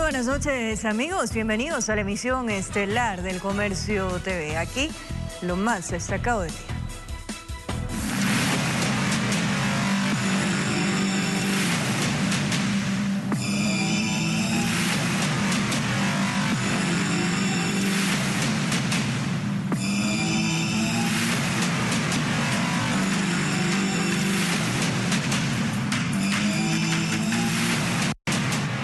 buenas noches, amigos. Bienvenidos a la emisión estelar del Comercio TV. Aquí, lo más destacado del día.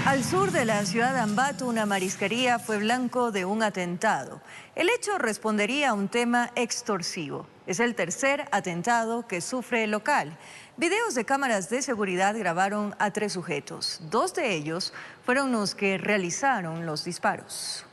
Al sur de la ciudad de Ambato, una marisquería fue blanco de un atentado. El hecho respondería a un tema extorsivo. Es el tercer atentado que sufre el local. Videos de cámaras de seguridad grabaron a 3 sujetos. 2 de ellos fueron los que realizaron los disparos.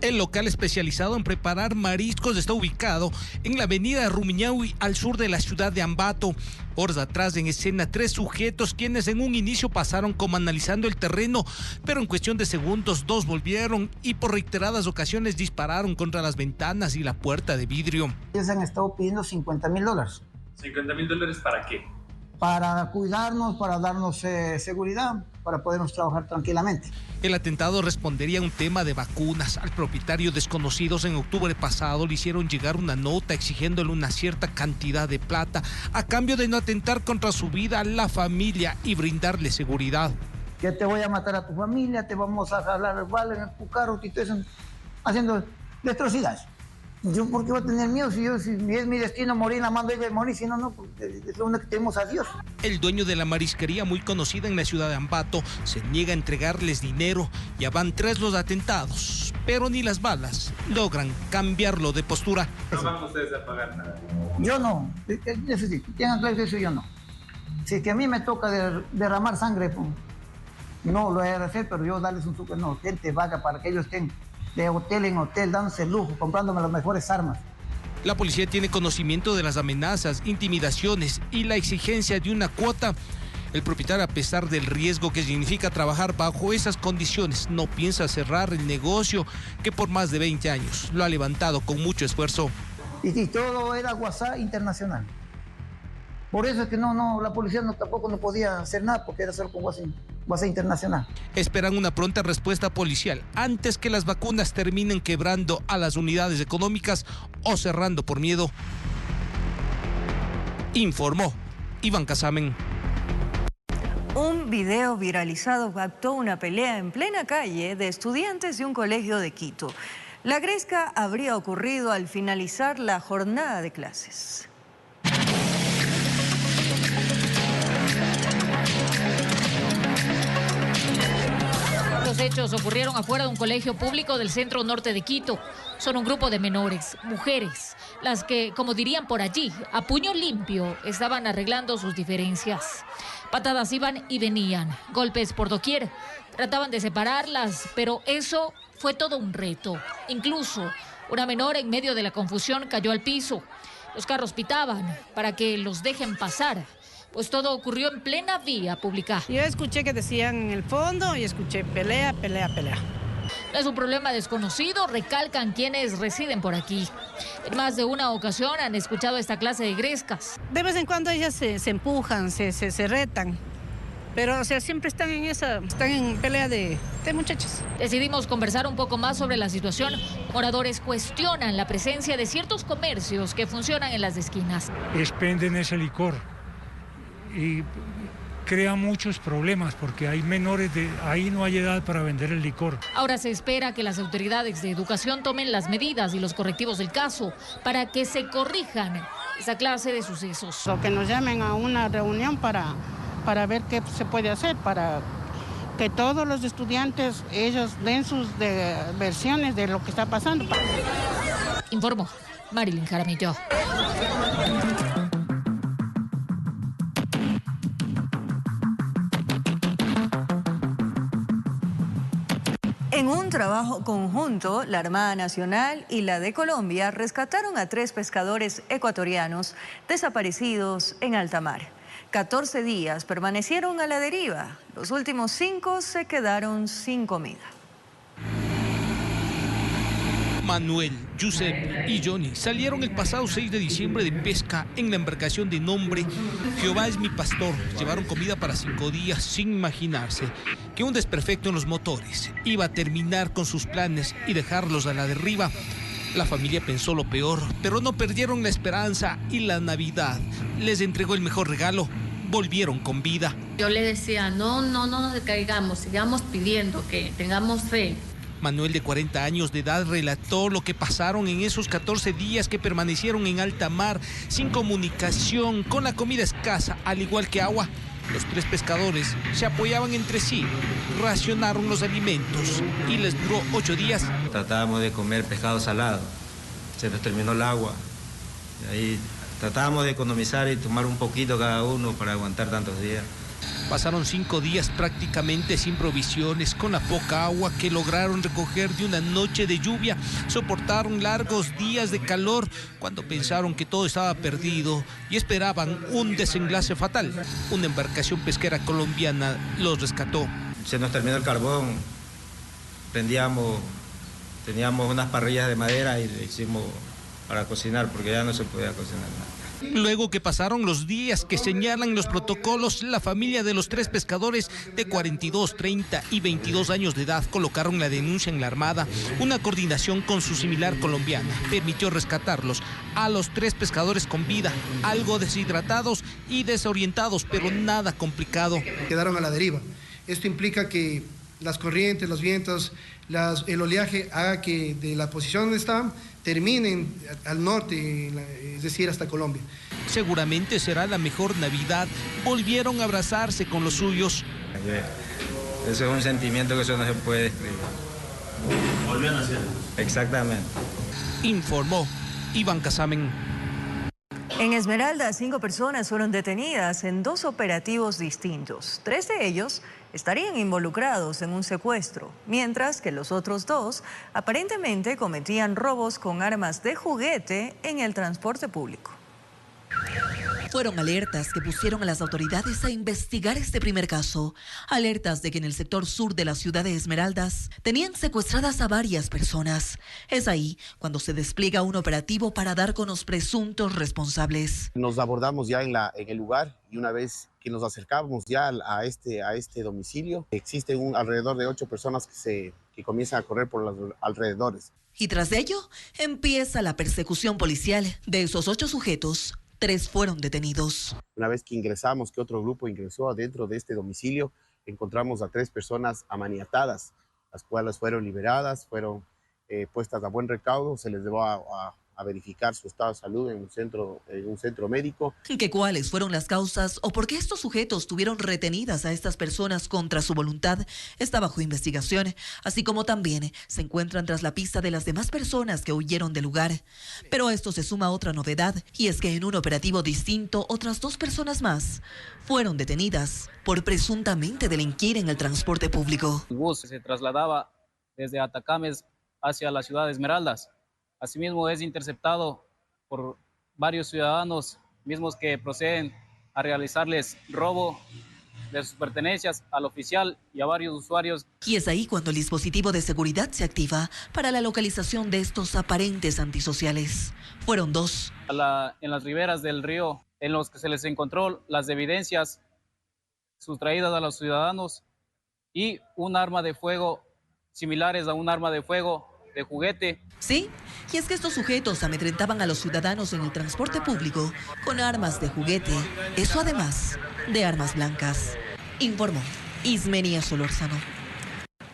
El local especializado en preparar mariscos está ubicado en la avenida Rumiñahui, al sur de la ciudad de Ambato. Horas atrás en escena 3 sujetos quienes en un inicio pasaron como analizando el terreno, pero en cuestión de segundos 2 volvieron y por reiteradas ocasiones dispararon contra las ventanas y la puerta de vidrio. Ellos han estado pidiendo $50,000. ¿$50,000 para qué? Para cuidarnos, para darnos seguridad, para podernos trabajar tranquilamente. El atentado respondería a un tema de vacunas. Al propietario, desconocidos en octubre pasado le hicieron llegar una nota exigiéndole una cierta cantidad de plata a cambio de no atentar contra su vida, la familia y brindarle seguridad. Que te voy a matar a tu familia, te vamos a jalar bala en tu carro, y te están haciendo destrocidades. ¿Yo por qué voy a tener miedo? Si es mi destino morir en la mano de morir, si no, no, es lo único que tenemos a Dios. El dueño de la marisquería, muy conocida en la ciudad de Ambato, se niega a entregarles dinero. Ya van 3 los atentados, pero ni las balas logran cambiarlo de postura. No van ustedes a pagar nada. Yo no, tengan claro que eso yo no. Si es que a mí me toca derramar sangre, pues, no lo voy a hacer, pero yo darles un super, no, gente vaga para que ellos estén de hotel en hotel, dándose lujo, comprándome las mejores armas. La policía tiene conocimiento de las amenazas, intimidaciones y la exigencia de una cuota. El propietario, a pesar del riesgo que significa trabajar bajo esas condiciones, no piensa cerrar el negocio que por más de 20 años lo ha levantado con mucho esfuerzo. Y todo era WhatsApp internacional. Por eso es que la policía tampoco no podía hacer nada, porque era solo con WhatsApp internacional. Esperan una pronta respuesta policial antes que las vacunas terminen quebrando a las unidades económicas o cerrando por miedo. Informó Iván Casamen. Un video viralizado captó una pelea en plena calle de estudiantes de un colegio de Quito. La gresca habría ocurrido al finalizar la jornada de clases. Los hechos ocurrieron afuera de un colegio público del centro norte de Quito. Son un grupo de menores, mujeres, las que, como dirían por allí, a puño limpio estaban arreglando sus diferencias. Patadas iban y venían, golpes por doquier. Trataban de separarlas, pero eso fue todo un reto. Incluso una menor en medio de la confusión cayó al piso. Los carros pitaban para que los dejen pasar. Pues todo ocurrió en plena vía pública. Yo escuché que decían en el fondo y escuché pelea, pelea, pelea. No es un problema desconocido, recalcan quienes residen por aquí. En más de una ocasión han escuchado esta clase de grescas. De vez en cuando ellas se empujan, se retan. Pero, o sea, siempre están en pelea de muchachos. Decidimos conversar un poco más sobre la situación. Moradores cuestionan la presencia de ciertos comercios que funcionan en las esquinas. Expenden ese licor y crea muchos problemas porque hay menores ahí no hay edad para vender el licor. Ahora se espera que las autoridades de educación tomen las medidas y los correctivos del caso para que se corrijan esa clase de sucesos. O que nos llamen a una reunión para ver qué se puede hacer, para que todos los estudiantes, ellos den sus versiones de lo que está pasando. Informó Marilyn Jaramillo. En un trabajo conjunto, la Armada Nacional y la de Colombia rescataron a 3 pescadores ecuatorianos desaparecidos en alta mar. 14 días permanecieron a la deriva. Los últimos 5 se quedaron sin comida. Manuel, Giuseppe y Johnny salieron el pasado 6 de diciembre de pesca en la embarcación de nombre Jehová es mi pastor. Llevaron comida para 5 días sin imaginarse que un desperfecto en los motores iba a terminar con sus planes y dejarlos a la deriva. La familia pensó lo peor, pero no perdieron la esperanza y la Navidad les entregó el mejor regalo. Volvieron con vida. Yo le decía, no nos decaigamos, sigamos pidiendo que tengamos fe. Manuel, de 40 años de edad, relató lo que pasaron en esos 14 días que permanecieron en alta mar, sin comunicación, con la comida escasa, al igual que agua. Los 3 pescadores se apoyaban entre sí, racionaron los alimentos y les duró 8 días. Tratábamos de comer pescado salado, se nos terminó el agua. Y ahí tratábamos de economizar y tomar un poquito cada uno para aguantar tantos días. Pasaron 5 días prácticamente sin provisiones, con la poca agua que lograron recoger de una noche de lluvia. Soportaron largos días de calor cuando pensaron que todo estaba perdido y esperaban un desenlace fatal. Una embarcación pesquera colombiana los rescató. Se nos terminó el carbón, teníamos unas parrillas de madera y le hicimos para cocinar porque ya no se podía cocinar nada. Luego que pasaron los días que señalan los protocolos, la familia de los 3 pescadores de 42, 30 y 22 años de edad colocaron la denuncia en la Armada. Una coordinación con su similar colombiana permitió rescatarlos a los 3 pescadores con vida, algo deshidratados y desorientados, pero nada complicado. Quedaron a la deriva. Esto implica que las corrientes, los vientos, el oleaje haga que de la posición donde estaban terminen al norte, es decir, hasta Colombia. Seguramente será la mejor Navidad. Volvieron a abrazarse con los suyos. Eso es un sentimiento que eso no se puede describir. Volvían a hacer. Exactamente. Informó Iván Casamen. En Esmeralda, 5 personas fueron detenidas en 2 operativos distintos. 3 de ellos estarían involucrados en un secuestro, mientras que los otros 2 aparentemente cometían robos con armas de juguete en el transporte público. Fueron alertas que pusieron a las autoridades a investigar este primer caso. Alertas de que en el sector sur de la ciudad de Esmeraldas tenían secuestradas a varias personas. Es ahí cuando se despliega un operativo para dar con los presuntos responsables. Nos abordamos ya en el lugar y una vez que nos acercamos ya a este domicilio, existen alrededor de 8 personas que comienzan a correr por los alrededores. Y tras ello, empieza la persecución policial. De esos 8 sujetos, 3 fueron detenidos. Una vez que ingresamos, que otro grupo ingresó adentro de este domicilio, encontramos a 3 personas amaniatadas, las cuales fueron liberadas, fueron puestas a buen recaudo, se les llevó a verificar su estado de salud en un centro médico. ¿Que cuáles fueron las causas o por qué estos sujetos tuvieron retenidas a estas personas contra su voluntad está bajo investigación, así como también se encuentran tras la pista de las demás personas que huyeron del lugar. Pero a esto se suma otra novedad, y es que en un operativo distinto otras 2 personas más fueron detenidas por presuntamente delinquir en el transporte público. El bus se trasladaba desde Atacames hacia la ciudad de Esmeraldas. Asimismo es interceptado por varios ciudadanos mismos que proceden a realizarles robo de sus pertenencias al oficial y a varios usuarios. Y es ahí cuando el dispositivo de seguridad se activa para la localización de estos aparentes antisociales. Fueron 2. En las riberas del río, en los que se les encontró las evidencias sustraídas a los ciudadanos y un arma de fuego similares a un arma de fuego de juguete. Sí, y es que estos sujetos amedrentaban a los ciudadanos en el transporte público con armas de juguete, eso además de armas blancas. Informó Ismenia Solórzano.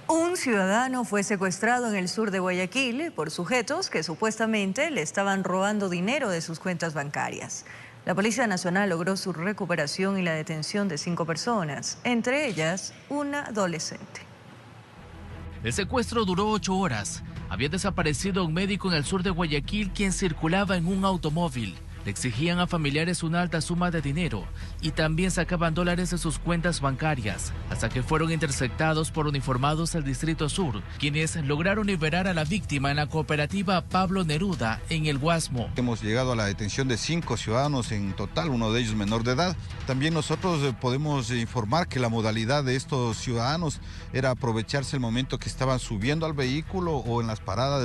Un ciudadano fue secuestrado en el sur de Guayaquil por sujetos que supuestamente le estaban robando dinero de sus cuentas bancarias. La Policía Nacional logró su recuperación y la detención de 5 personas, entre ellas una adolescente. El secuestro duró 8 horas. Había desaparecido un médico en el sur de Guayaquil quien circulaba en un automóvil. Le exigían a familiares una alta suma de dinero y también sacaban dólares de sus cuentas bancarias, hasta que fueron interceptados por uniformados del Distrito Sur, quienes lograron liberar a la víctima en la cooperativa Pablo Neruda, en el Guasmo. Hemos llegado a la detención de 5 ciudadanos en total, uno de ellos menor de edad. También nosotros podemos informar que la modalidad de estos ciudadanos era aprovecharse el momento que estaban subiendo al vehículo o en las paradas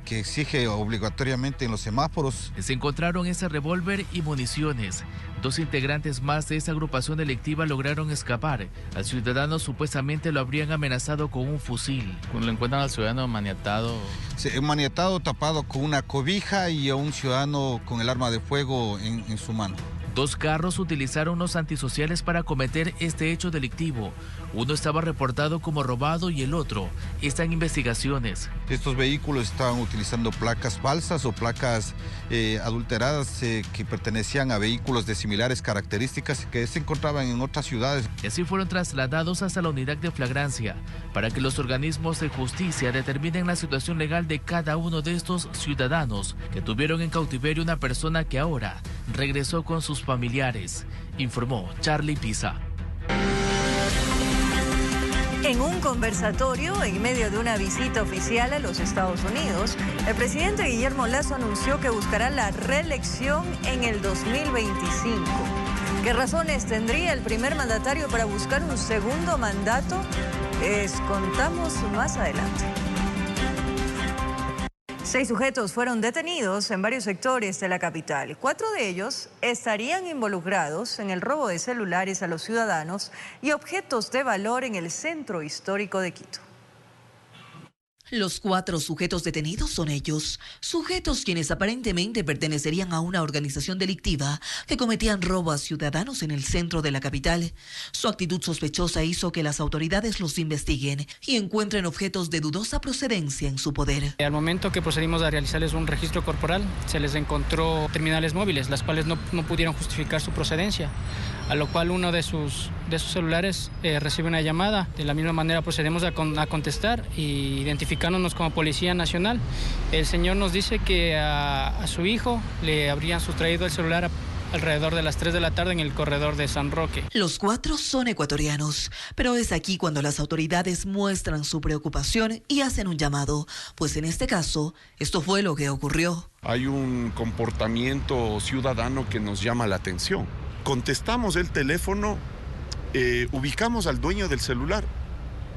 que exige obligatoriamente en los semáforos. Se encontraron ese revólver y municiones. 2 integrantes más de esa agrupación delictiva lograron escapar. Al ciudadano supuestamente lo habrían amenazado con un fusil. Cuando lo encuentran al ciudadano maniatado... Sí, maniatado, tapado con una cobija, y a un ciudadano con el arma de fuego en su mano. 2 carros utilizaron los antisociales para cometer este hecho delictivo. Uno estaba reportado como robado y el otro está en investigaciones. Estos vehículos estaban utilizando placas falsas o placas adulteradas que pertenecían a vehículos de similares características que se encontraban en otras ciudades. Y así fueron trasladados hasta la unidad de flagrancia para que los organismos de justicia determinen la situación legal de cada uno de estos ciudadanos que tuvieron en cautiverio una persona que ahora regresó con sus familiares, informó Charlie Pisa. En un conversatorio en medio de una visita oficial a los Estados Unidos, el presidente Guillermo Lasso anunció que buscará la reelección en el 2025. ¿Qué razones tendría el primer mandatario para buscar un segundo mandato? Les contamos más adelante. 6 sujetos fueron detenidos en varios sectores de la capital. 4 de ellos estarían involucrados en el robo de celulares a los ciudadanos y objetos de valor en el centro histórico de Quito. Los 4 sujetos detenidos son ellos, sujetos quienes aparentemente pertenecerían a una organización delictiva que cometían robo a ciudadanos en el centro de la capital. Su actitud sospechosa hizo que las autoridades los investiguen y encuentren objetos de dudosa procedencia en su poder. Al momento que procedimos a realizarles un registro corporal, se les encontró terminales móviles, las cuales no pudieron justificar su procedencia, a lo cual uno de sus celulares recibe una llamada. De la misma manera procedemos a contestar y identificándonos como Policía Nacional. El señor nos dice que a su hijo le habrían sustraído el celular alrededor de las 3 de la tarde en el corredor de San Roque. Los 4 son ecuatorianos, pero es aquí cuando las autoridades muestran su preocupación y hacen un llamado, pues en este caso, esto fue lo que ocurrió. Hay un comportamiento ciudadano que nos llama la atención. Contestamos el teléfono, ubicamos al dueño del celular,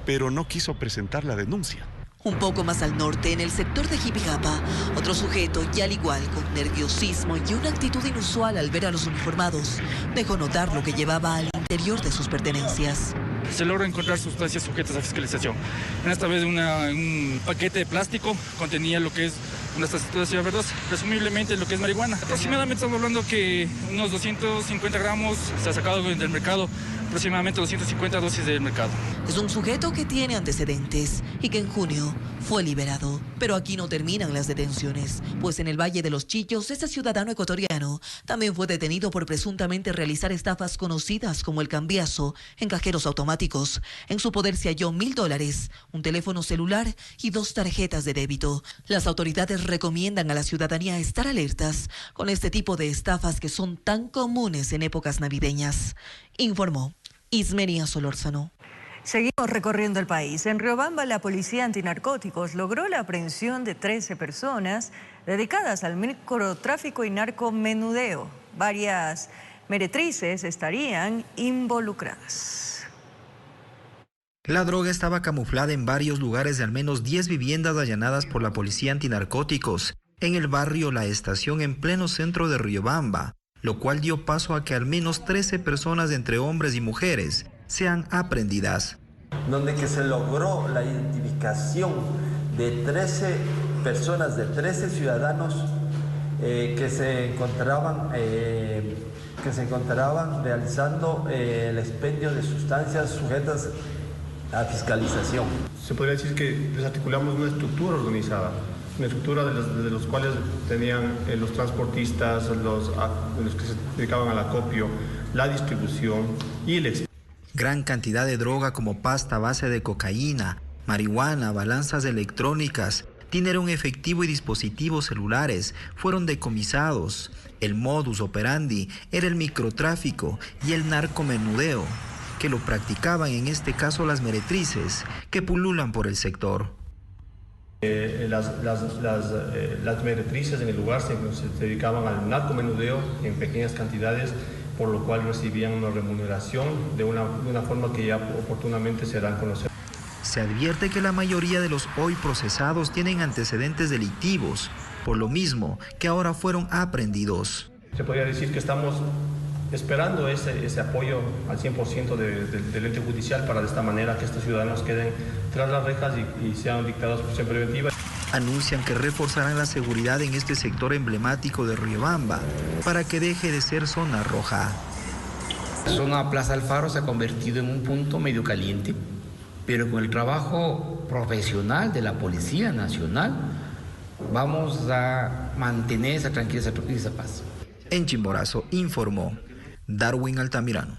pero no quiso presentar la denuncia. Un poco más al norte, en el sector de Jipijapa, otro sujeto, y al igual con nerviosismo y una actitud inusual al ver a los uniformados, dejó notar lo que llevaba al interior de sus pertenencias. Se logra encontrar sustancias sujetas a fiscalización. En esta vez un paquete de plástico contenía lo que es una sustancia verdosa, presumiblemente lo que es marihuana. Aproximadamente estamos hablando que unos 250 gramos se ha sacado del mercado, aproximadamente 250 dosis del mercado. Es un sujeto que tiene antecedentes y que en junio fue liberado. Pero aquí no terminan las detenciones, pues en el Valle de los Chillos, este ciudadano ecuatoriano también fue detenido por presuntamente realizar estafas conocidas como el cambiazo en cajeros automáticos. En su poder se halló $1.000, un teléfono celular y 2 tarjetas de débito. Las autoridades recomiendan a la ciudadanía estar alertas con este tipo de estafas que son tan comunes en épocas navideñas, informó Ismenia Solórzano. Seguimos recorriendo el país. En Riobamba, la policía antinarcóticos logró la aprehensión de 13 personas dedicadas al microtráfico y narcomenudeo. Varias meretrices estarían involucradas. La droga estaba camuflada en varios lugares de al menos 10 viviendas allanadas por la policía antinarcóticos en el barrio La Estación, en pleno centro de Riobamba, lo cual dio paso a que al menos 13 personas entre hombres y mujeres sean aprehendidas. Donde que se logró la identificación de 13 personas, de 13 ciudadanos que se encontraban realizando el expendio de sustancias sujetas a fiscalización. Se podría decir que desarticulamos una estructura organizada, una estructura de los cuales tenían los transportistas, los que se dedicaban al acopio, la distribución y el expendio. Gran cantidad de droga como pasta a base de cocaína, marihuana, balanzas electrónicas, dinero en efectivo y dispositivos celulares fueron decomisados. El modus operandi era el microtráfico y el narcomenudeo, que lo practicaban en este caso las meretrices que pululan por el sector. Las meretrices en el lugar se dedicaban al narcomenudeo en pequeñas cantidades, por lo cual recibían una remuneración de una forma que ya oportunamente se dará a conocer. Se advierte que la mayoría de los hoy procesados tienen antecedentes delictivos, por lo mismo que ahora fueron aprehendidos. Se podría decir que estamos esperando ese apoyo al 100% del ente judicial para de esta manera que estos ciudadanos queden tras las rejas y sean dictados por prisión preventiva. Anuncian que reforzarán la seguridad en este sector emblemático de Riobamba para que deje de ser zona roja. La zona Plaza Alfaro se ha convertido en un punto medio caliente, pero con el trabajo profesional de la Policía Nacional vamos a mantener esa tranquilidad y esa paz. En Chimborazo informó Darwin Altamirano.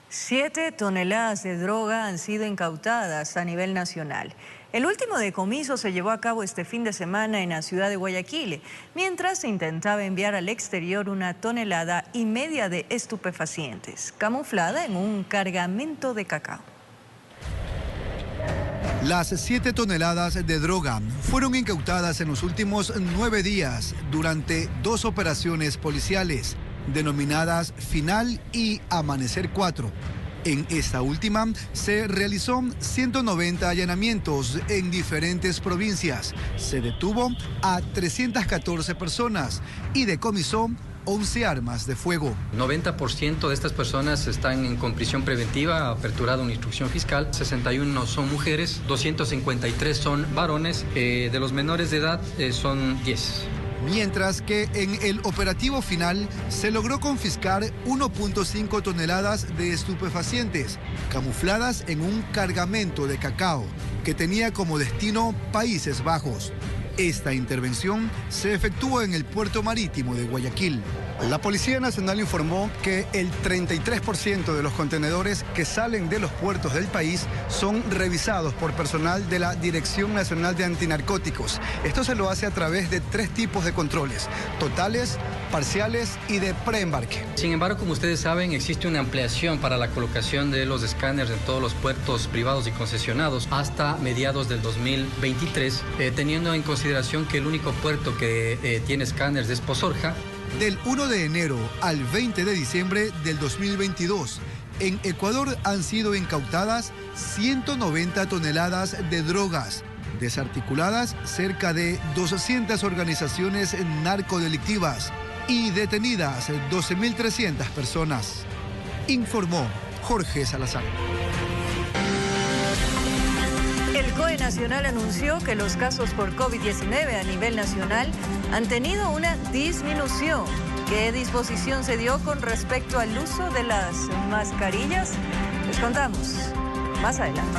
7 toneladas de droga han sido incautadas a nivel nacional. El último decomiso se llevó a cabo este fin de semana en la ciudad de Guayaquil, mientras se intentaba enviar al exterior 1,5 toneladas de estupefacientes, camuflada en un cargamento de cacao. Las 7 toneladas de droga fueron incautadas en los últimos 9 días durante 2 operaciones policiales, denominadas Final y Amanecer 4. En esta última se realizó 190 allanamientos en diferentes provincias. Se detuvo a 314 personas y decomisó 11 armas de fuego. 90% de estas personas están con prisión preventiva, aperturada una instrucción fiscal. 61 son mujeres, 253 son varones, de los menores de edad son 10. Mientras que en el operativo final se logró confiscar 1.5 toneladas de estupefacientes, camufladas en un cargamento de cacao, que tenía como destino Países Bajos. Esta intervención se efectuó en el puerto marítimo de Guayaquil. La Policía Nacional informó que el 33% de los contenedores que salen de los puertos del país son revisados por personal de la Dirección Nacional de Antinarcóticos. Esto se lo hace a través de 3 tipos de controles: totales, parciales y de preembarque. Sin embargo, como ustedes saben, existe una ampliación para la colocación de los escáneres en todos los puertos privados y concesionados hasta mediados del 2023, teniendo en consideración que el único puerto que tiene escáneres es Pozorja. Del 1 de enero al 20 de diciembre del 2022, en Ecuador han sido incautadas 190 toneladas de drogas, desarticuladas cerca de 200 organizaciones narcodelictivas y detenidas 12.300 personas, informó Jorge Salazar. El COE Nacional anunció que los casos por COVID-19 a nivel nacional han tenido una disminución. ¿Qué disposición se dio con respecto al uso de las mascarillas? Les contamos más adelante.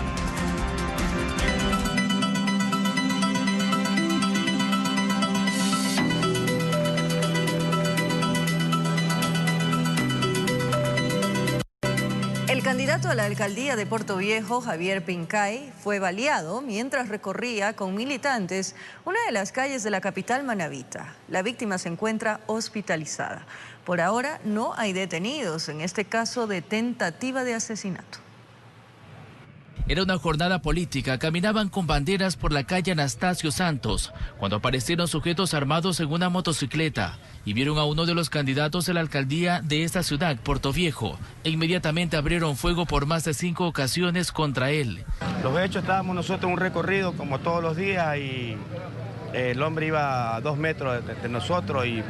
El candidato a la alcaldía de Puerto Viejo, Javier Pincay, fue baleado mientras recorría con militantes una de las calles de la capital manabita. La víctima se encuentra hospitalizada. Por ahora no hay detenidos en este caso de tentativa de asesinato. Era una jornada política, caminaban con banderas por la calle Anastasio Santos, cuando aparecieron sujetos armados en una motocicleta y vieron a uno de los candidatos a la alcaldía de esta ciudad, Puerto Viejo, e inmediatamente abrieron fuego por más de 5 ocasiones contra él. Los hechos, estábamos nosotros en un recorrido como todos los días y el hombre iba a 2 metros de nosotros y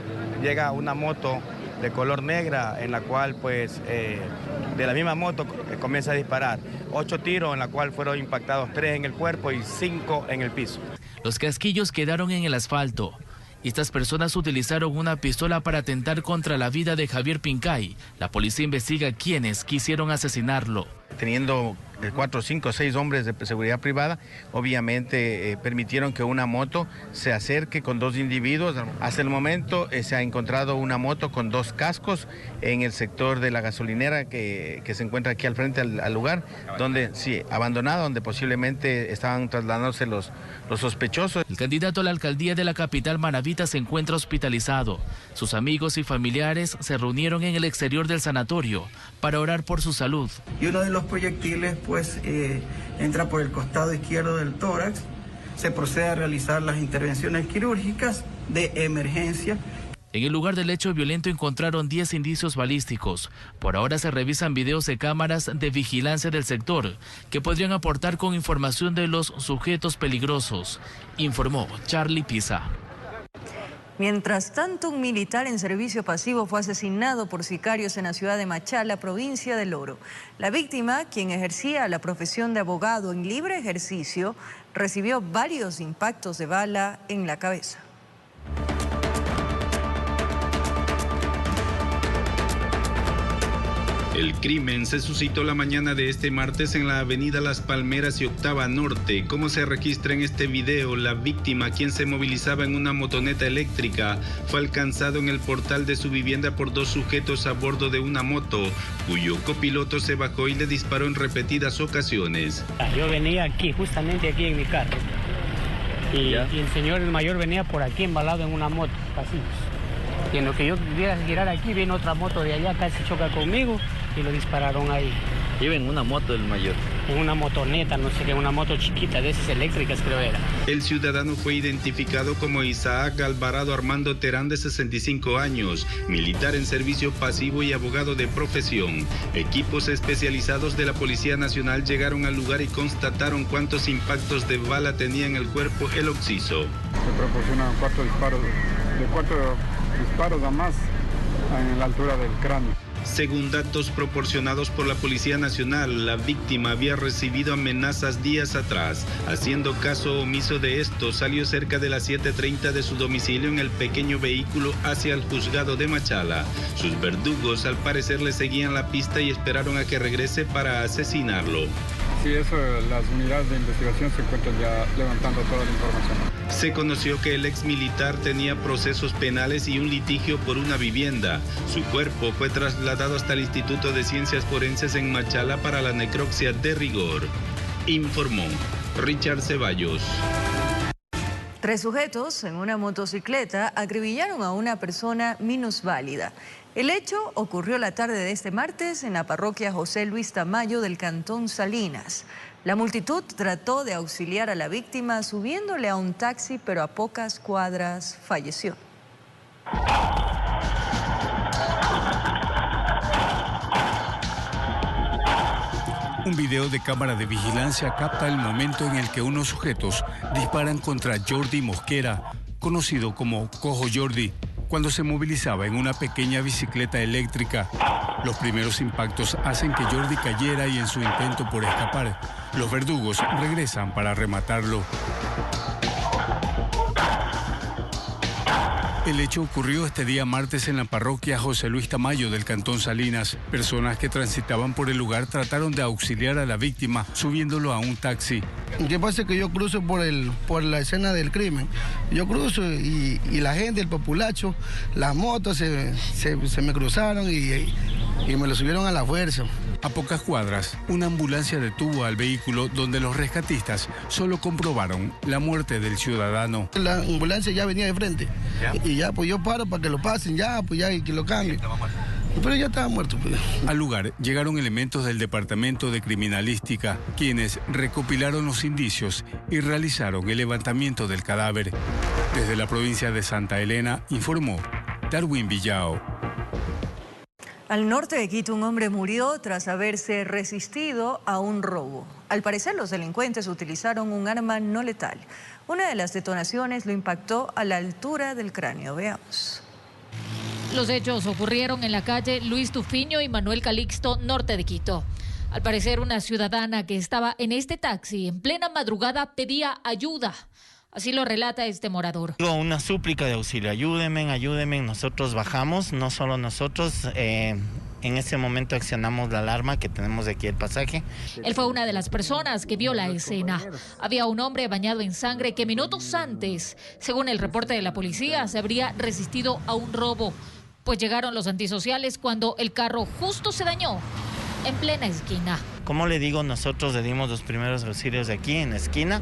llega una moto de color negra en la cual pues de la misma moto comienza a disparar. 8 tiros en la cual fueron impactados 3 en el cuerpo y 5 en el piso. Los casquillos quedaron en el asfalto. Estas personas utilizaron una pistola para atentar contra la vida de Javier Pincay. La policía investiga quiénes quisieron asesinarlo. teniendo 4, 5, 6 hombres de seguridad privada, obviamente permitieron que una moto se acerque con 2 individuos. Hasta el momento se ha encontrado una moto con 2 cascos en el sector de la gasolinera que se encuentra aquí al frente al lugar, donde sí, abandonada, donde posiblemente estaban trasladándose los sospechosos. El candidato a la alcaldía de la capital manabita se encuentra hospitalizado. Sus amigos y familiares se reunieron en el exterior del sanatorio para orar por su salud. Y uno de los proyectiles pues entra por el costado izquierdo del tórax. Se procede a realizar las intervenciones quirúrgicas de emergencia. En el lugar del hecho violento encontraron 10 indicios balísticos. Por ahora se revisan videos de cámaras de vigilancia del sector que podrían aportar con información de los sujetos peligrosos, informó Charlie Pisa. Mientras tanto, un militar en servicio pasivo fue asesinado por sicarios en la ciudad de Machala, provincia del Oro. La víctima, quien ejercía la profesión de abogado en libre ejercicio, recibió varios impactos de bala en la cabeza. El crimen se suscitó la mañana de este martes en la avenida Las Palmeras y Octava Norte. Como se registra en este video, la víctima, quien se movilizaba en una motoneta eléctrica, fue alcanzado en el portal de su vivienda por 2 sujetos a bordo de una moto, cuyo copiloto se bajó y le disparó en repetidas ocasiones. Yo venía aquí, justamente aquí en mi carro, y el señor el mayor venía por aquí embalado en una moto, así. Y en lo que yo quería girar aquí, viene otra moto de allá, casi choca conmigo y lo dispararon ahí. ¿Iba en una moto del mayor? En una motoneta, no sé qué, una moto chiquita, de esas eléctricas creo era. El ciudadano fue identificado como Isaac Alvarado Armando Terán, de 65 años, militar en servicio pasivo y abogado de profesión. Equipos especializados de la Policía Nacional llegaron al lugar y constataron cuántos impactos de bala tenía en el cuerpo el occiso. Se proporcionan 4 disparos, de 4 disparos a más en la altura del cráneo. Según datos proporcionados por la Policía Nacional, la víctima había recibido amenazas días atrás. Haciendo caso omiso de esto, salió cerca de las 7:30 de su domicilio en el pequeño vehículo hacia el juzgado de Machala. Sus verdugos al parecer le seguían la pista y esperaron a que regrese para asesinarlo. Sí, eso, las unidades de investigación se encuentran ya levantando toda la información. Se conoció que el ex militar tenía procesos penales y un litigio por una vivienda. Su cuerpo fue trasladado hasta el Instituto de Ciencias Forenses en Machala para la necropsia de rigor. Informó Richard Ceballos. 3 sujetos en una motocicleta acribillaron a una persona minusválida. El hecho ocurrió la tarde de este martes en la parroquia José Luis Tamayo del Cantón Salinas. La multitud trató de auxiliar a la víctima subiéndole a un taxi, pero a pocas cuadras falleció. Un video de cámara de vigilancia capta el momento en el que unos sujetos disparan contra Jordi Mosquera, conocido como Cojo Jordi, cuando se movilizaba en una pequeña bicicleta eléctrica. Los primeros impactos hacen que Jordi cayera y en su intento por escapar, los verdugos regresan para rematarlo. El hecho ocurrió este día martes en la parroquia José Luis Tamayo del Cantón Salinas. Personas que transitaban por el lugar trataron de auxiliar a la víctima subiéndolo a un taxi. ¿Qué pasa? Que yo cruzo por la escena del crimen. Yo cruzo y la gente, el populacho, las motos se me cruzaron y me lo subieron a la fuerza. A pocas cuadras, una ambulancia detuvo al vehículo donde los rescatistas solo comprobaron la muerte del ciudadano. La ambulancia ya venía de frente. Y ya, pues yo paro para que lo pasen, ya, pues ya, y que lo cambien. Pero ya estaba muerto. Pues. Al lugar llegaron elementos del Departamento de Criminalística, quienes recopilaron los indicios y realizaron el levantamiento del cadáver. Desde la provincia de Santa Elena, informó Darwin Villao. Al norte de Quito, un hombre murió tras haberse resistido a un robo. Al parecer, los delincuentes utilizaron un arma no letal. Una de las detonaciones lo impactó a la altura del cráneo. Veamos. Los hechos ocurrieron en la calle Luis Tufiño y Manuel Calixto, norte de Quito. Al parecer, una ciudadana que estaba en este taxi en plena madrugada pedía ayuda. Así lo relata este morador. Una súplica de auxilio, ayúdenme, nosotros bajamos, no solo nosotros, En ese momento accionamos la alarma que tenemos de aquí el pasaje. Él fue una de las personas que vio la escena. Había un hombre bañado en sangre que minutos antes, según el reporte de la policía, se habría resistido a un robo. Pues llegaron los antisociales cuando el carro justo se dañó en plena esquina. Como le digo, nosotros le dimos los primeros auxilios de aquí en la esquina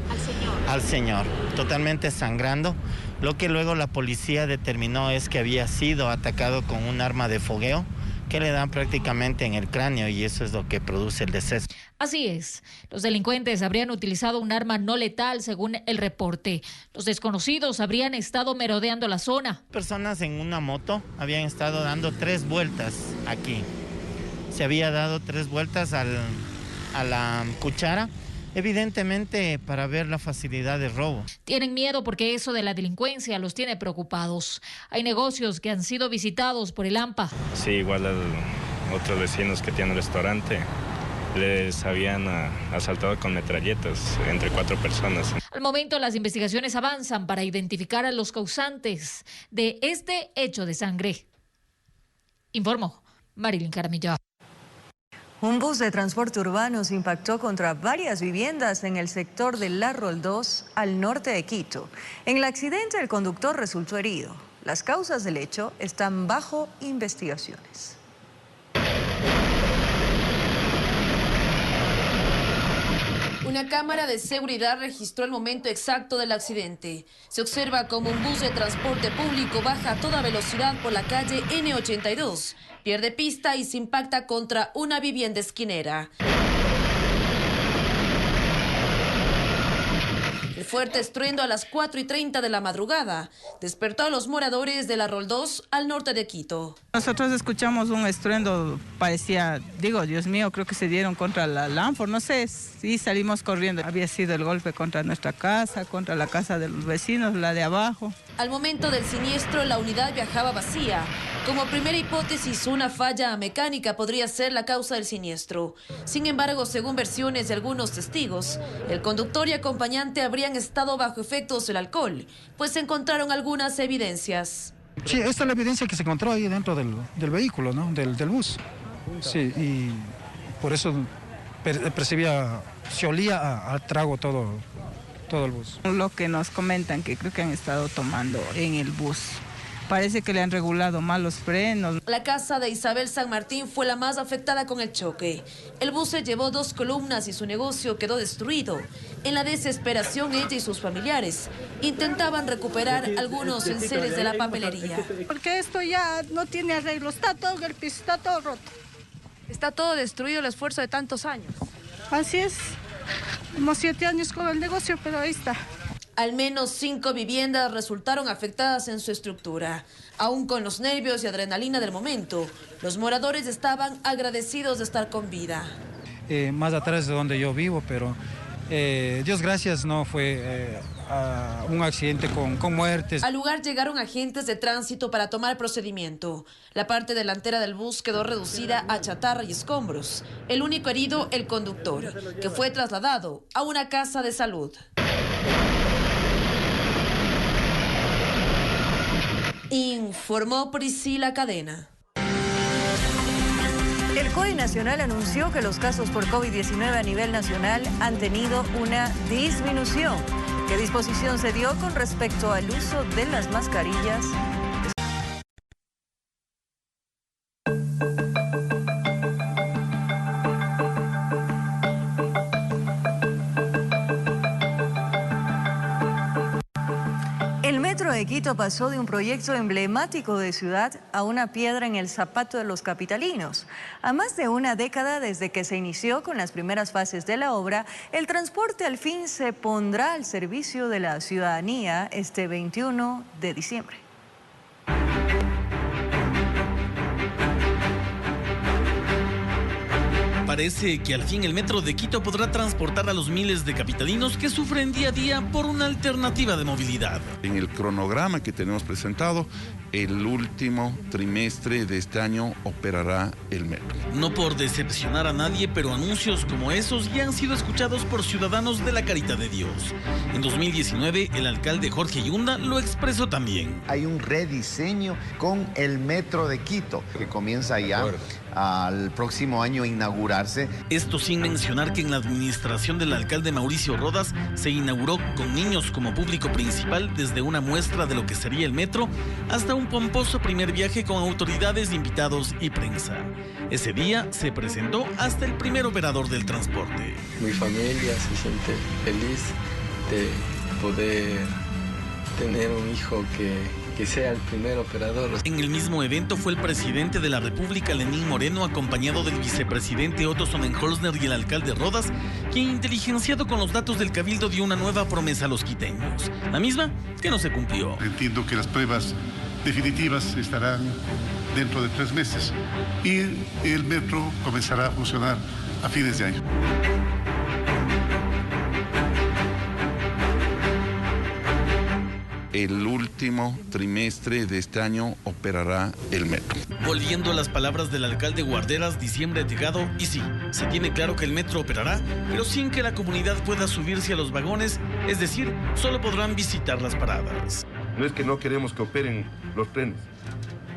al señor, totalmente sangrando. Lo que luego la policía determinó es que había sido atacado con un arma de fogueo que le dan prácticamente en el cráneo y eso es lo que produce el deceso. Así es, los delincuentes habrían utilizado un arma no letal según el reporte. Los desconocidos habrían estado merodeando la zona. Personas en una moto habían estado dando 3 vueltas aquí. Se había dado 3 vueltas a la cuchara, evidentemente para ver la facilidad de robo. Tienen miedo porque eso de la delincuencia los tiene preocupados. Hay negocios que han sido visitados por el AMPA. Sí, igual otros vecinos que tienen restaurante les habían asaltado con metralletas entre 4 personas. Al momento las investigaciones avanzan para identificar a los causantes de este hecho de sangre. Informó Marilyn Caramillo. Un bus de transporte urbano se impactó contra varias viviendas en el sector de La Roldós, al norte de Quito. En el accidente, el conductor resultó herido. Las causas del hecho están bajo investigaciones. Una cámara de seguridad registró el momento exacto del accidente. Se observa como un bus de transporte público baja a toda velocidad por la calle N82, pierde pista y se impacta contra una vivienda esquinera. El fuerte estruendo a las 4:30 de la madrugada despertó a los moradores de La Roldós, al norte de Quito. Nosotros escuchamos un estruendo, parecía, Dios mío, creo que se dieron contra la Lanford, no sé, sí salimos corriendo. Había sido el golpe contra nuestra casa, contra la casa de los vecinos, la de abajo. Al momento del siniestro, la unidad viajaba vacía. Como primera hipótesis, una falla mecánica podría ser la causa del siniestro. Sin embargo, según versiones de algunos testigos, el conductor y acompañante habrían estado bajo efectos del alcohol, pues se encontraron algunas evidencias. Sí, esta es la evidencia que se encontró ahí dentro del vehículo, ¿no? del bus. Sí, y por eso percibía, se olía a trago todo el bus. Lo que nos comentan, que creo que han estado tomando en el bus. Parece que le han regulado mal los frenos. La casa de Isabel San Martín fue la más afectada con el choque. El bus se llevó 2 columnas y su negocio quedó destruido. En la desesperación, ella y sus familiares intentaban recuperar algunos enseres de la papelería. Porque esto ya no tiene arreglo, está todo en el piso, está todo roto. Está todo destruido, el esfuerzo de tantos años. Así es, como 7 años con el negocio, pero ahí está. Al menos 5 viviendas resultaron afectadas en su estructura. Aún con los nervios y adrenalina del momento, los moradores estaban agradecidos de estar con vida. Más atrás de donde yo vivo, pero Dios gracias no fue un accidente con muertes. Al lugar llegaron agentes de tránsito para tomar procedimiento. La parte delantera del bus quedó reducida a chatarra y escombros. El único herido, el conductor, que fue trasladado a una casa de salud. Informó Priscila Cadena. El COE Nacional anunció que los casos por COVID-19 a nivel nacional han tenido una disminución. ¿Qué disposición se dio con respecto al uso de las mascarillas? El Metro de Quito pasó de un proyecto emblemático de ciudad a una piedra en el zapato de los capitalinos. A más de una década desde que se inició con las primeras fases de la obra, el transporte al fin se pondrá al servicio de la ciudadanía este 21 de diciembre. Parece que al fin el Metro de Quito podrá transportar a los miles de capitalinos que sufren día a día por una alternativa de movilidad. En el cronograma que tenemos presentado, el último trimestre de este año operará el metro. No por decepcionar a nadie, pero anuncios como esos ya han sido escuchados por ciudadanos de la Caridad de Dios. En 2019, el alcalde Jorge Yunda lo expresó también. Hay un rediseño con el Metro de Quito, que comienza ya al próximo año inaugurarse. Esto sin mencionar que en la administración del alcalde Mauricio Rodas se inauguró con niños como público principal, desde una muestra de lo que sería el metro hasta un pomposo primer viaje con autoridades, invitados y prensa. Ese día se presentó hasta el primer operador del transporte. Mi familia se siente feliz de poder tener un hijo que sea el primer operador. En el mismo evento fue el presidente de la República, Lenín Moreno, acompañado del vicepresidente Otto Sonnenholzner y el alcalde Rodas, quien, inteligenciado con los datos del Cabildo, dio una nueva promesa a los quiteños, la misma que no se cumplió. Entiendo que las pruebas definitivas estarán dentro de 3 meses y el metro comenzará a funcionar a fines de año. El último trimestre de este año operará el metro. Volviendo a las palabras del alcalde Guarderas, diciembre ha llegado y sí, se tiene claro que el metro operará, pero sin que la comunidad pueda subirse a los vagones, es decir, solo podrán visitar las paradas. No es que no queremos que operen los trenes,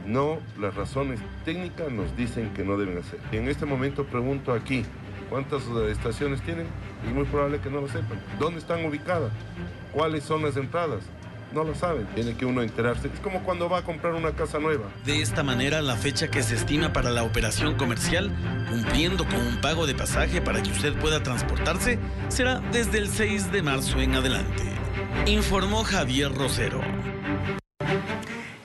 no, las razones técnicas nos dicen que no deben hacer. En este momento pregunto aquí, ¿cuántas estaciones tienen? Es muy probable que no lo sepan. ¿Dónde están ubicadas? ¿Cuáles son las entradas? No lo saben, tiene que uno enterarse. Es como cuando va a comprar una casa nueva. De esta manera, la fecha que se estima para la operación comercial, cumpliendo con un pago de pasaje para que usted pueda transportarse, será desde el 6 de marzo en adelante. Informó Javier Rosero.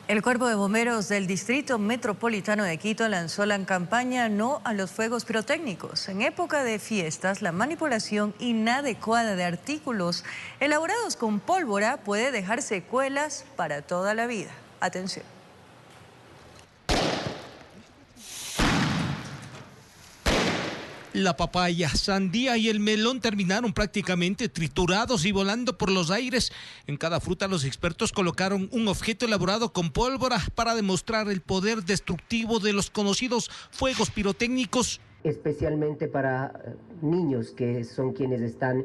El Cuerpo de Bomberos del Distrito Metropolitano de Quito lanzó la campaña No a los Fuegos Pirotécnicos. En época de fiestas, la manipulación inadecuada de artículos elaborados con pólvora puede dejar secuelas para toda la vida. Atención. La papaya, sandía y el melón terminaron prácticamente triturados y volando por los aires. En cada fruta los expertos colocaron un objeto elaborado con pólvora para demostrar el poder destructivo de los conocidos fuegos pirotécnicos. Especialmente para niños, que son quienes están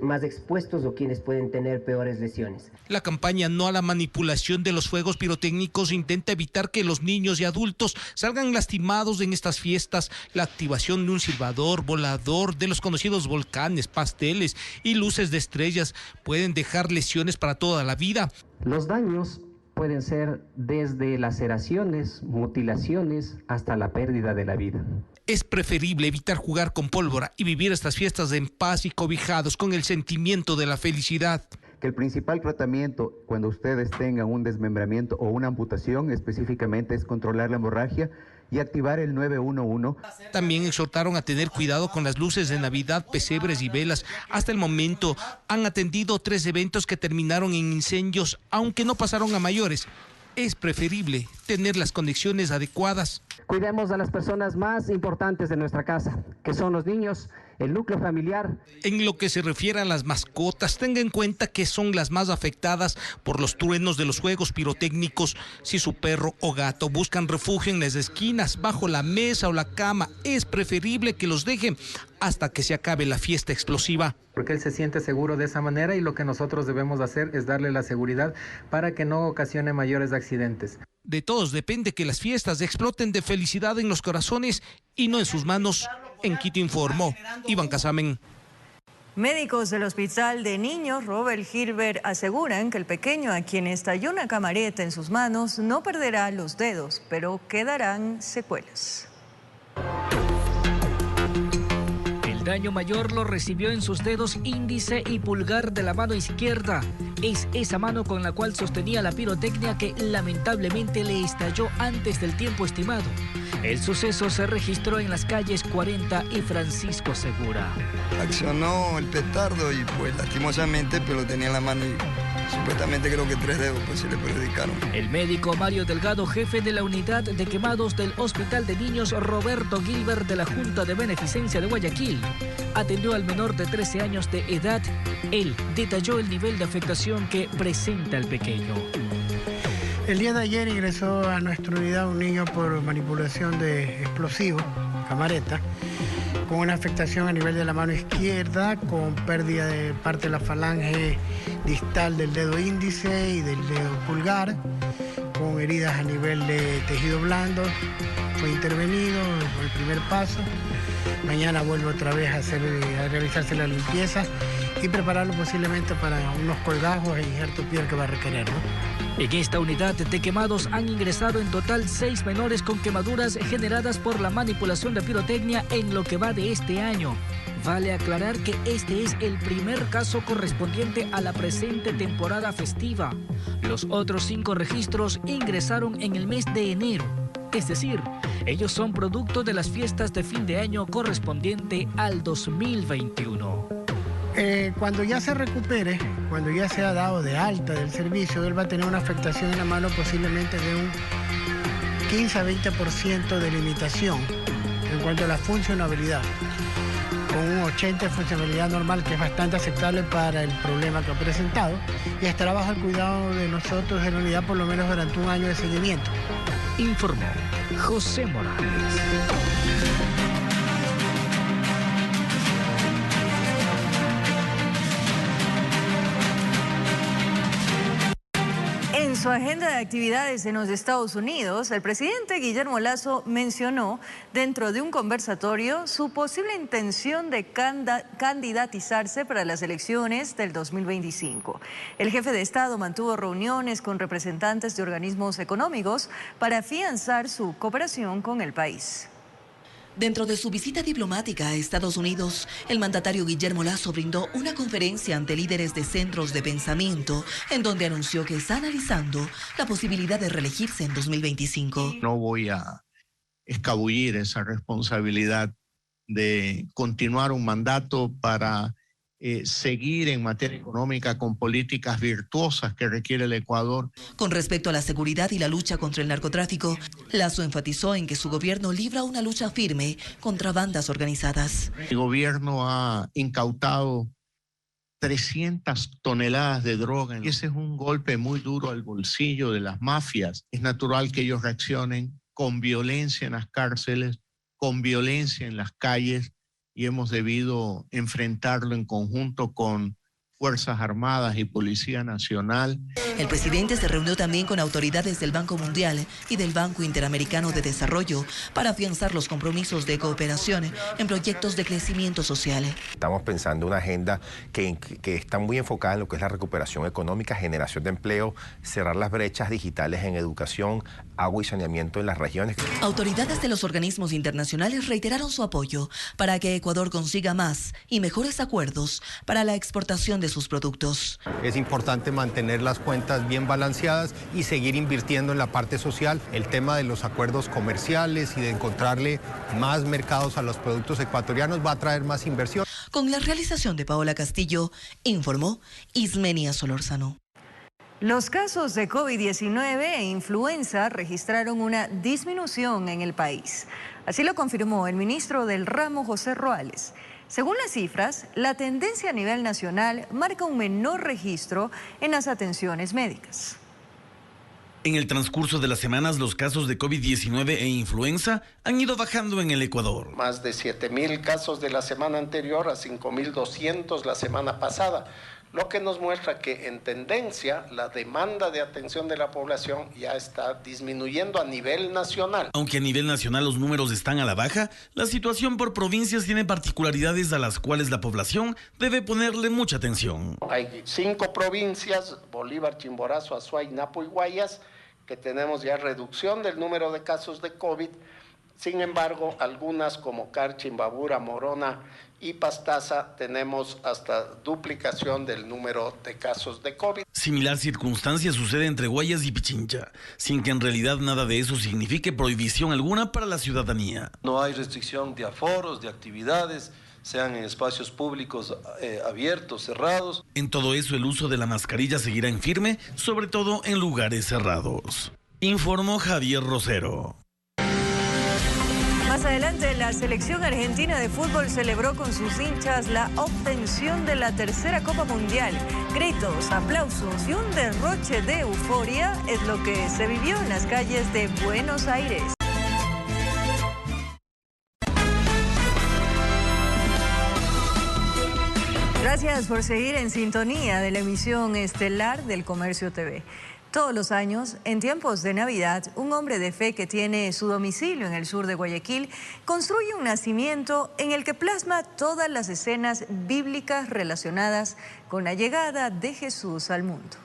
más expuestos o quienes pueden tener peores lesiones. La campaña No a la manipulación de los fuegos pirotécnicos intenta evitar que los niños y adultos salgan lastimados en estas fiestas. La activación de un silbador, volador, de los conocidos volcanes, pasteles y luces de estrellas pueden dejar lesiones para toda la vida. Los daños pueden ser desde laceraciones, mutilaciones, hasta la pérdida de la vida. Es preferible evitar jugar con pólvora y vivir estas fiestas en paz y cobijados con el sentimiento de la felicidad. Que el principal tratamiento cuando ustedes tengan un desmembramiento o una amputación específicamente es controlar la hemorragia y activar el 911. También exhortaron a tener cuidado con las luces de Navidad, pesebres y velas. Hasta el momento han atendido 3 eventos que terminaron en incendios, aunque no pasaron a mayores. Es preferible tener las conexiones adecuadas. Cuidemos a las personas más importantes de nuestra casa, que son los niños, el núcleo familiar. En lo que se refiere a las mascotas, tenga en cuenta que son las más afectadas por los truenos de los fuegos pirotécnicos. Si su perro o gato buscan refugio en las esquinas, bajo la mesa o la cama, es preferible que los dejen hasta que se acabe la fiesta explosiva. Porque él se siente seguro de esa manera y lo que nosotros debemos hacer es darle la seguridad para que no ocasione mayores accidentes. De todos depende que las fiestas exploten de felicidad en los corazones y no en sus manos. En Quito informó Iván Casamen. Médicos del Hospital de Niños Robert Gilbert aseguran que el pequeño a quien estalló una camareta en sus manos no perderá los dedos, pero quedarán secuelas. El daño mayor lo recibió en sus dedos índice y pulgar de la mano izquierda. Es esa mano con la cual sostenía la pirotecnia que lamentablemente le estalló antes del tiempo estimado. El suceso se registró en las calles 40 y Francisco Segura. Accionó el petardo y pues lastimosamente pero tenía en la mano y supuestamente creo que 3 dedos pues se le perjudicaron. El médico Mario Delgado, jefe de la unidad de quemados del Hospital de Niños Roberto Gilbert de la Junta de Beneficencia de Guayaquil, atendió al menor de 13 años de edad. Él detalló el nivel de afectación que presenta el pequeño. El día de ayer ingresó a nuestra unidad un niño por manipulación de explosivos, camareta, con una afectación a nivel de la mano izquierda, con pérdida de parte de la falange distal del dedo índice y del dedo pulgar, con heridas a nivel de tejido blando. Fue intervenido, fue el primer paso. Mañana vuelvo otra vez a realizarse la limpieza y prepararlo posiblemente para unos colgajos e injerto piel que va a requerir, ¿no? En esta unidad de quemados han ingresado en total 6 menores con quemaduras generadas por la manipulación de pirotecnia en lo que va de este año. Vale aclarar que este es el primer caso correspondiente a la presente temporada festiva. Los otros 5 registros ingresaron en el mes de enero. Es decir, ellos son producto de las fiestas de fin de año correspondiente al 2021. Cuando ya se recupere, cuando ya sea dado de alta del servicio, él va a tener una afectación en la mano posiblemente de un 15 a 20% de limitación en cuanto a la funcionabilidad, con un 80% de funcionalidad normal, que es bastante aceptable para el problema que ha presentado, y estará bajo el cuidado de nosotros en la unidad por lo menos durante un año de seguimiento. Informó José Morales. En su agenda de actividades en los Estados Unidos, el presidente Guillermo Lasso mencionó dentro de un conversatorio su posible intención de candidatizarse para las elecciones del 2025. El jefe de Estado mantuvo reuniones con representantes de organismos económicos para afianzar su cooperación con el país. Dentro de su visita diplomática a Estados Unidos, el mandatario Guillermo Lasso brindó una conferencia ante líderes de centros de pensamiento en donde anunció que está analizando la posibilidad de reelegirse en 2025. No voy a escabullir esa responsabilidad de continuar un mandato para seguir en materia económica con políticas virtuosas que requiere el Ecuador. Con respecto a la seguridad y la lucha contra el narcotráfico, Lasso enfatizó en que su gobierno libra una lucha firme contra bandas organizadas. El gobierno ha incautado 300 toneladas de droga y ese es un golpe muy duro al bolsillo de las mafias. Es natural que ellos reaccionen con violencia en las cárceles, con violencia en las calles, y hemos debido enfrentarlo en conjunto con Fuerzas Armadas y Policía Nacional. El presidente se reunió también con autoridades del Banco Mundial y del Banco Interamericano de Desarrollo para afianzar los compromisos de cooperación en proyectos de crecimiento social. Estamos pensando una agenda que está muy enfocada en lo que es la recuperación económica, generación de empleo, cerrar las brechas digitales en educación, agua y saneamiento en las regiones. Autoridades de los organismos internacionales reiteraron su apoyo para que Ecuador consiga más y mejores acuerdos para la exportación de sus productos. Es importante mantener las cuentas bien balanceadas y seguir invirtiendo en la parte social. El tema de los acuerdos comerciales y de encontrarle más mercados a los productos ecuatorianos va a traer más inversión. Con la realización de Paola Castillo, informó Ismenia Solórzano. Los casos de COVID-19 e influenza registraron una disminución en el país. Así lo confirmó el ministro del ramo, José Ruales. Según las cifras, la tendencia a nivel nacional marca un menor registro en las atenciones médicas. En el transcurso de las semanas, los casos de COVID-19 e influenza han ido bajando en el Ecuador. Más de 7.000 casos de la semana anterior a 5.200 la semana pasada, lo que nos muestra que en tendencia la demanda de atención de la población ya está disminuyendo a nivel nacional. Aunque a nivel nacional los números están a la baja, la situación por provincias tiene particularidades a las cuales la población debe ponerle mucha atención. Hay 5 provincias, Bolívar, Chimborazo, Azuay, Napo y Guayas, que tenemos ya reducción del número de casos de COVID. Sin embargo, algunas como Carchi, Imbabura, Morona y Pastaza tenemos hasta duplicación del número de casos de COVID. Similar circunstancia sucede entre Guayas y Pichincha, sin que en realidad nada de eso signifique prohibición alguna para la ciudadanía. No hay restricción de aforos, de actividades, sean en espacios públicos abiertos, cerrados. En todo eso, el uso de la mascarilla seguirá en firme, sobre todo en lugares cerrados. Informó Javier Rosero. Más adelante, la selección argentina de fútbol celebró con sus hinchas la obtención de la tercera Copa Mundial. Gritos, aplausos y un derroche de euforia es lo que se vivió en las calles de Buenos Aires. Gracias por seguir en sintonía de la emisión estelar del Comercio TV. Todos los años, en tiempos de Navidad, un hombre de fe que tiene su domicilio en el sur de Guayaquil construye un nacimiento en el que plasma todas las escenas bíblicas relacionadas con la llegada de Jesús al mundo.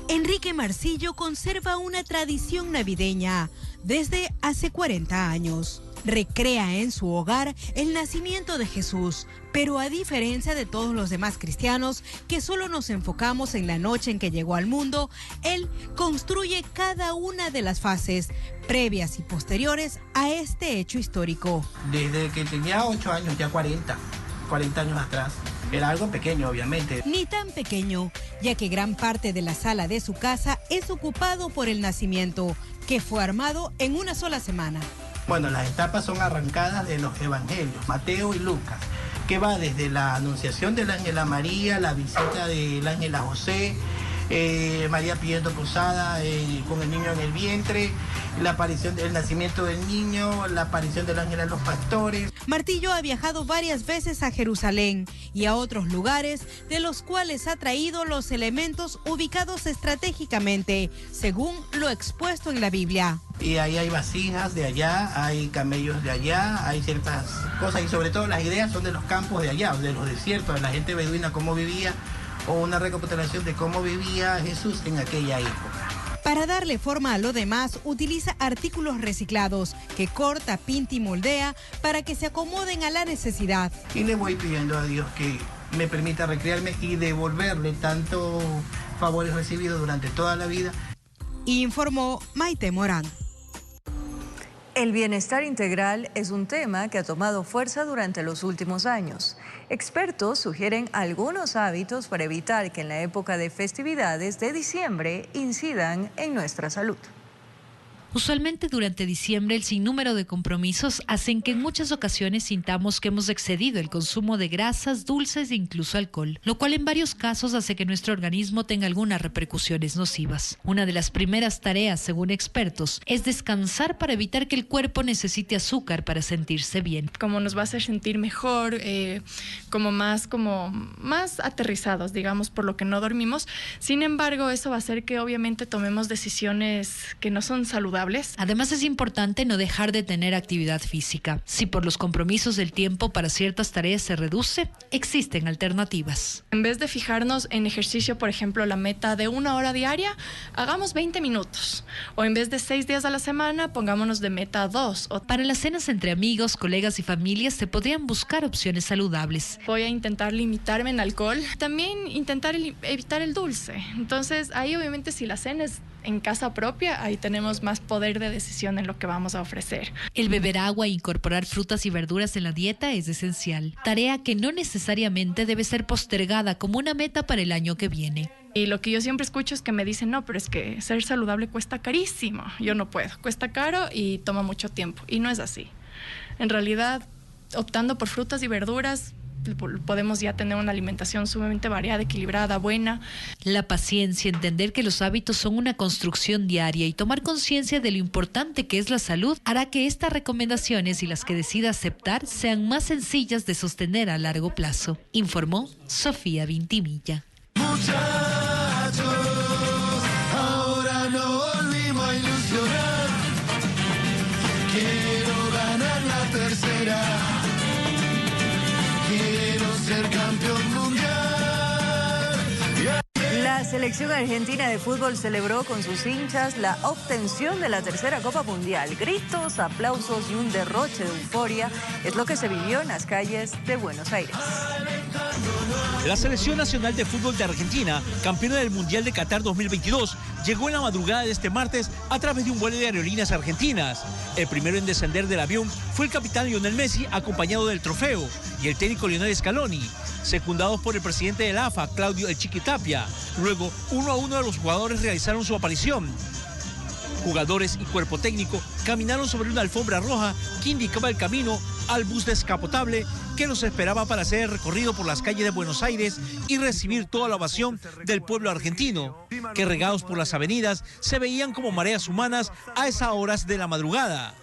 Enrique Marcillo conserva una tradición navideña desde hace 40 años. Recrea en su hogar el nacimiento de Jesús, pero a diferencia de todos los demás cristianos que solo nos enfocamos en la noche en que llegó al mundo, él construye cada una de las fases previas y posteriores a este hecho histórico. Desde que tenía 8 años, ya 40 años atrás. Era algo pequeño, obviamente. Ni tan pequeño, ya que gran parte de la sala de su casa es ocupado por el nacimiento, que fue armado en una sola semana. Bueno, las etapas son arrancadas de los evangelios, Mateo y Lucas, que va desde la anunciación del ángel a María, la visita del ángel a José, María pidiendo posada con el niño en el vientre, la aparición del nacimiento del niño, la aparición del ángel a los pastores. Martillo ha viajado varias veces a Jerusalén y a otros lugares, de los cuales ha traído los elementos ubicados estratégicamente, según lo expuesto en la Biblia. Y ahí hay vasijas de allá, hay camellos de allá, hay ciertas cosas, y sobre todo las ideas son de los campos de allá, de los desiertos, de la gente beduina, cómo vivía, o una recapitulación de cómo vivía Jesús en aquella época. Para darle forma a lo demás, utiliza artículos reciclados que corta, pinta y moldea para que se acomoden a la necesidad. Y le voy pidiendo a Dios que me permita recrearme y devolverle tantos favores recibidos durante toda la vida. Informó Maite Morán. El bienestar integral es un tema que ha tomado fuerza durante los últimos años. Expertos sugieren algunos hábitos para evitar que en la época de festividades de diciembre incidan en nuestra salud. Usualmente durante diciembre el sinnúmero de compromisos hacen que en muchas ocasiones sintamos que hemos excedido el consumo de grasas, dulces e incluso alcohol, lo cual en varios casos hace que nuestro organismo tenga algunas repercusiones nocivas. Una de las primeras tareas, según expertos, es descansar para evitar que el cuerpo necesite azúcar para sentirse bien. Como nos va a hacer sentir mejor, como más aterrizados, digamos, por lo que no dormimos. Sin embargo, eso va a hacer que obviamente tomemos decisiones que no son saludables. Además, es importante no dejar de tener actividad física. Si por los compromisos del tiempo para ciertas tareas se reduce, existen alternativas. En vez de fijarnos en ejercicio, por ejemplo, la meta de 1 hora diaria, hagamos 20 minutos. O en vez de 6 días a la semana, pongámonos de meta 2. Para las cenas entre amigos, colegas y familias se podrían buscar opciones saludables. Voy a intentar limitarme en alcohol. También intentar evitar el dulce. Entonces, ahí obviamente si la cena es en casa propia, ahí tenemos más poder de decisión en lo que vamos a ofrecer. El beber agua e incorporar frutas y verduras en la dieta es esencial, tarea que no necesariamente debe ser postergada como una meta para el año que viene. Y lo que yo siempre escucho es que me dicen, no, pero es que ser saludable cuesta carísimo. Yo no puedo, cuesta caro y toma mucho tiempo. Y no es así. En realidad, optando por frutas y verduras, podemos ya tener una alimentación sumamente variada, equilibrada, buena. La paciencia, entender que los hábitos son una construcción diaria y tomar conciencia de lo importante que es la salud hará que estas recomendaciones y las que decida aceptar sean más sencillas de sostener a largo plazo, informó Sofía Vintimilla. Muchachos, ahora no volvimos a ilusionar. Quiero ganar la tercera. Quiero ser campeón mundial. La selección argentina de fútbol celebró con sus hinchas la obtención de la tercera Copa Mundial. Gritos, aplausos y un derroche de euforia es lo que se vivió en las calles de Buenos Aires. La Selección Nacional de Fútbol de Argentina, campeona del Mundial de Qatar 2022, llegó en la madrugada de este martes a través de un vuelo de aerolíneas argentinas. El primero en descender del avión fue el capitán Lionel Messi, acompañado del trofeo, y el técnico Lionel Scaloni, secundados por el presidente de la AFA, Claudio El Chiqui Tapia. Luego, uno a uno de los jugadores realizaron su aparición. Jugadores y cuerpo técnico caminaron sobre una alfombra roja que indicaba el camino al bus descapotable que los esperaba para hacer el recorrido por las calles de Buenos Aires y recibir toda la ovación del pueblo argentino, que regados por las avenidas se veían como mareas humanas a esas horas de la madrugada.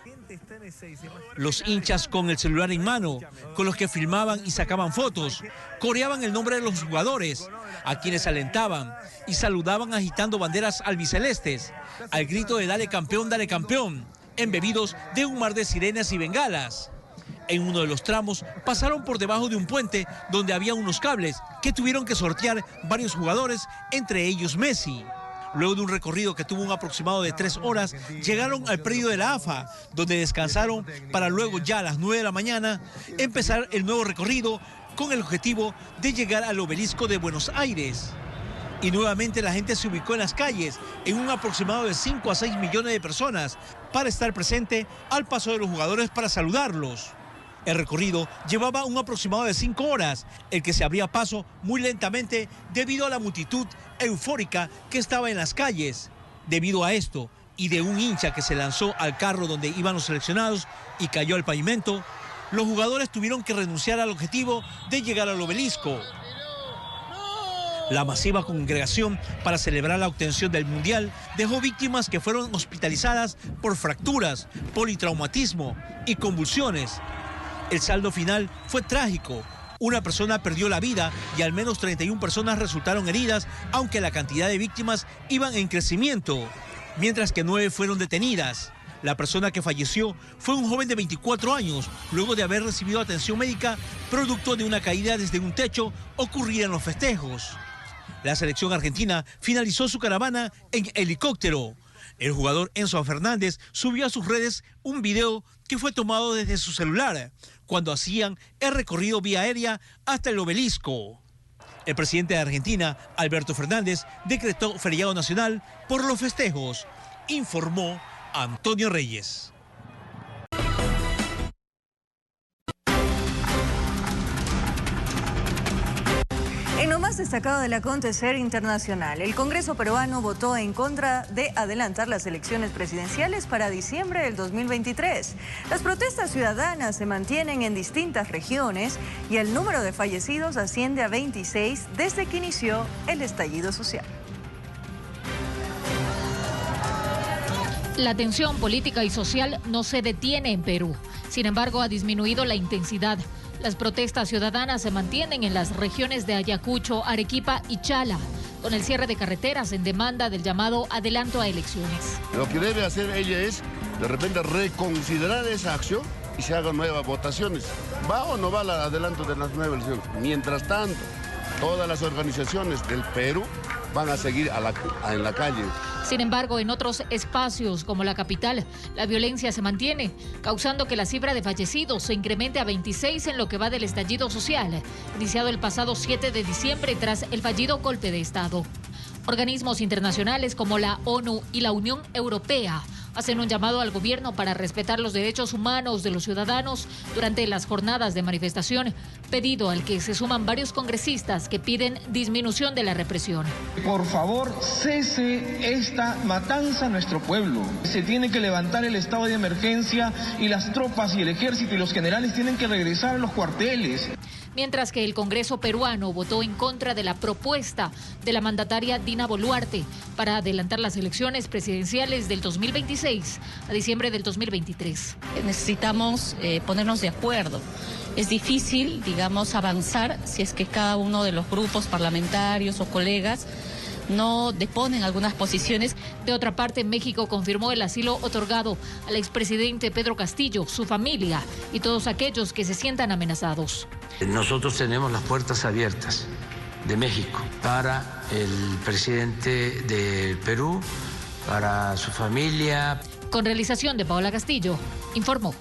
Los hinchas con el celular en mano, con los que filmaban y sacaban fotos, coreaban el nombre de los jugadores, a quienes alentaban y saludaban agitando banderas albicelestes, al grito de dale campeón, embebidos de un mar de sirenas y bengalas. En uno de los tramos pasaron por debajo de un puente donde había unos cables que tuvieron que sortear varios jugadores, entre ellos Messi. Luego de un recorrido que tuvo un aproximado de 3 horas, llegaron al predio de la AFA, donde descansaron para luego ya a las 9 de la mañana empezar el nuevo recorrido con el objetivo de llegar al obelisco de Buenos Aires. Y nuevamente la gente se ubicó en las calles, en un aproximado de 5 a 6 millones de personas, para estar presente al paso de los jugadores para saludarlos. El recorrido llevaba un aproximado de 5 horas, el que se abría paso muy lentamente debido a la multitud eufórica que estaba en las calles. Debido a esto y de un hincha que se lanzó al carro donde iban los seleccionados y cayó al pavimento, los jugadores tuvieron que renunciar al objetivo de llegar al obelisco. La masiva congregación para celebrar la obtención del Mundial dejó víctimas que fueron hospitalizadas por fracturas, politraumatismo y convulsiones. El saldo final fue trágico. Una persona perdió la vida y al menos 31 personas resultaron heridas, aunque la cantidad de víctimas iban en crecimiento, mientras que 9 fueron detenidas. La persona que falleció fue un joven de 24 años, luego de haber recibido atención médica producto de una caída desde un techo ocurrida en los festejos. La selección argentina finalizó su caravana en helicóptero. El jugador Enzo Fernández subió a sus redes un video que fue tomado desde su celular cuando hacían el recorrido vía aérea hasta el obelisco. El presidente de Argentina, Alberto Fernández, decretó feriado nacional por los festejos, informó Antonio Reyes. En lo más destacado del acontecer internacional, el Congreso peruano votó en contra de adelantar las elecciones presidenciales para diciembre del 2023. Las protestas ciudadanas se mantienen en distintas regiones y el número de fallecidos asciende a 26 desde que inició el estallido social. La tensión política y social no se detiene en Perú. Sin embargo, ha disminuido la intensidad. Las protestas ciudadanas se mantienen en las regiones de Ayacucho, Arequipa y Chala, con el cierre de carreteras en demanda del llamado adelanto a elecciones. Lo que debe hacer ella es, de repente, reconsiderar esa acción y se hagan nuevas votaciones. ¿Va o no va el adelanto de las nuevas elecciones? Mientras tanto, todas las organizaciones del Perú van a seguir en la calle. Sin embargo, en otros espacios como la capital, la violencia se mantiene, causando que la cifra de fallecidos se incremente a 26 en lo que va del estallido social, iniciado el pasado 7 de diciembre tras el fallido golpe de Estado. Organismos internacionales como la ONU y la Unión Europea hacen un llamado al gobierno para respetar los derechos humanos de los ciudadanos durante las jornadas de manifestación, pedido al que se suman varios congresistas que piden disminución de la represión. Por favor, cese esta matanza a nuestro pueblo. Se tiene que levantar el estado de emergencia y las tropas y el ejército y los generales tienen que regresar a los cuarteles. Mientras que el Congreso peruano votó en contra de la propuesta de la mandataria Dina Boluarte para adelantar las elecciones presidenciales del 2026 a diciembre del 2023. Necesitamos ponernos de acuerdo. Es difícil, digamos, avanzar si es que cada uno de los grupos parlamentarios o colegas no deponen algunas posiciones. De otra parte, México confirmó el asilo otorgado al expresidente Pedro Castillo, su familia y todos aquellos que se sientan amenazados. Nosotros tenemos las puertas abiertas de México para el presidente del Perú, para su familia. Con realización de Paola Castillo, informó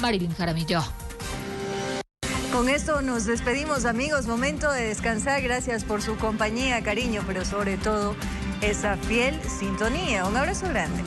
Marilyn Jaramillo. Con esto nos despedimos, amigos. Momento de descansar. Gracias por su compañía, cariño, pero sobre todo esa fiel sintonía. Un abrazo grande.